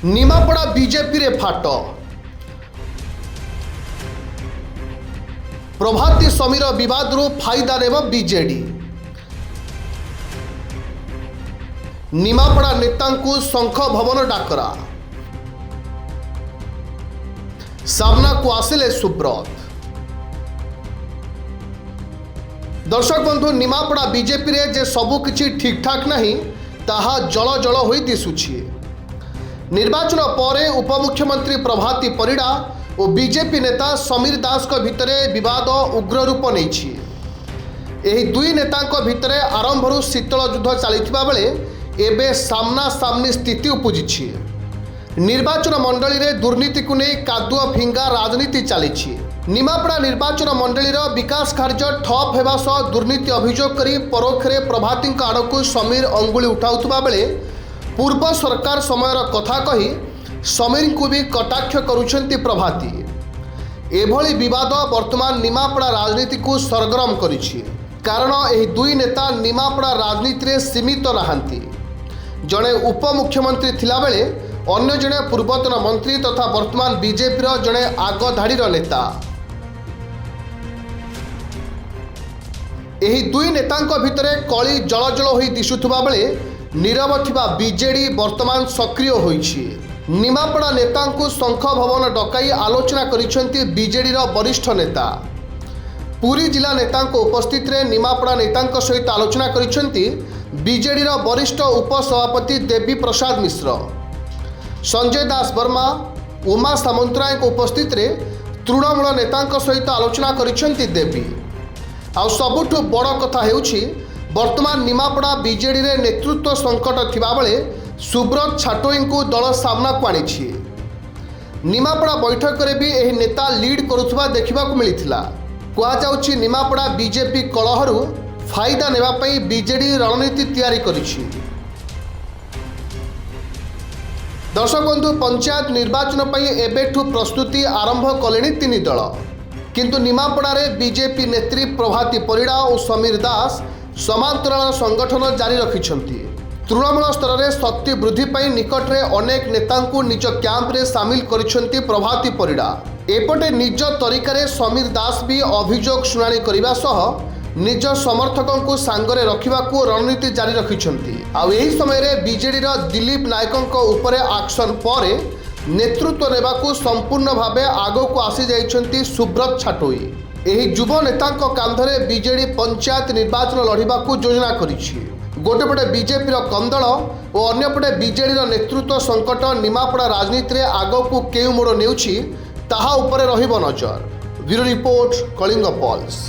Nimapada BJP रे फाट प्रभाती समीर विवाद रू फायदा नेब बीजेडी निमापड़ा नेतांकु शंख भवन डाकरा सामना को आसिले सुब्रत। दर्शक बंधु निमापड़ा बीजेपी रे जे सबु किछि ठीक ठाक नहीं ताहा जल जल होई दिसुछि। निर्वाचन परे उपमुख्यमंत्री प्रभाती परिड़ा और बीजेपी नेता समीर दास को भितरे विवाद उग्र रूप नेछि। एही दुई नेतांको भितरे आरंभरू शीतल युद्ध चलिथिबा बेले एबे सामना सामनी स्थिति उपजिछि। निर्वाचन मंडली रे दुर्नीति को नहीं कादुआ फिंगा राजनीति चली। निमापड़ा निर्वाचन मंडलीर विकास कार्य ठप हेबा सह दुर्नीति अभियोग करी परोक्षरे प्रभाती आड़क समीर अंगुली उठाउथुबा बेले पूर्व सरकार समयर कथा कही समीर को भी कटाक्ष करुछंती प्रभाती। एभली विवाद वर्तमान निमापड़ा राजनीति को सरगरम करिछि। कारण एही दुई नेता निमापड़ा राजनीति रे सीमित नहांती। जड़े उपमुख्यमंत्री थिला बेले अन्य जड़े पूर्वतन मंत्री तथा वर्तमान बीजेपी जड़े आग धाड़ीर नेता। एही दुई नेतांको भितरे कली जलजल होई दिसुथुबा बेले नीरव थिबा बीजेडी वर्तमान सक्रिय होईछि। निमापड़ा नेतांकु शंख भवन डकाई आलोचना करिसेंती बीजेडीर वरिष्ठ नेता। पुरी जिला नेतांको उपस्थित रे निमापड़ा नेतांको सहित आलोचना करिसेंती बीजेडीर वरिष्ठ उपसभापति देवी प्रसाद मिश्र। संजय दास वर्मा उमा सामंतराय को उपस्थित रे तृणमूल नेतांको सहित आलोचना करिसेंती देवी। आ सबुठु बड़ कथा हेउछि वर्तमान निमापड़ा बीजेडी रे नेतृत्व संकट थिबा बेले सुब्रत छाटोई को दल सामना को आनिछि। निमापड़ा बैठक रे भी एही नेता लीड करुथुबा देखिबा को मिलिथिला। कुआ जाउछि निमापड़ा बीजेपी कलहरु फायदा नेबा पई बीजेडी रणनीति तैयारी करिछि। दर्शक बंधु पंचायत निर्वाचन पई एबेठु प्रस्तुति आरंभ कलेनी तीन दल। किंतु निमापड़ा रे बीजेपी नेत्री प्रभाती परिड़ा और समीर दास समांतराल संगठन जारी रखिछंती। तृणमूल स्तर में शक्ति वृद्धि पाई निकट में अनेक नेतांकु निज कैंप रे सामिल करिसेंती प्रभाती परिड़ा। एपटे निज तरीका समीर दास भी अभियोग शुणाणी करने सह निज समर्थकों को सांगरे रखिबाकू रणनीति जारी रखिछंती। आ एही समय रे बीजेडी रो दिलीप नायकों उपरे एक्शन पर नेतृत्व नेबाकू संपूर्ण भावे आगो को आसी जाइछंती सुब्रत छाटोई। एही युव नेतांको कांधरे बीजेडी पंचायत निर्वाचन लड़िबाकू योजना करिछि। गोटेपटे बीजेपी कंदल और अन्यपटे बीजेडी नेतृत्व संकट निमापड़ा राजनीति रे आगकू केउ मोड़ नेउछि ताहा उपरे रहिबो नजर। Bureau report Kalinga pulse.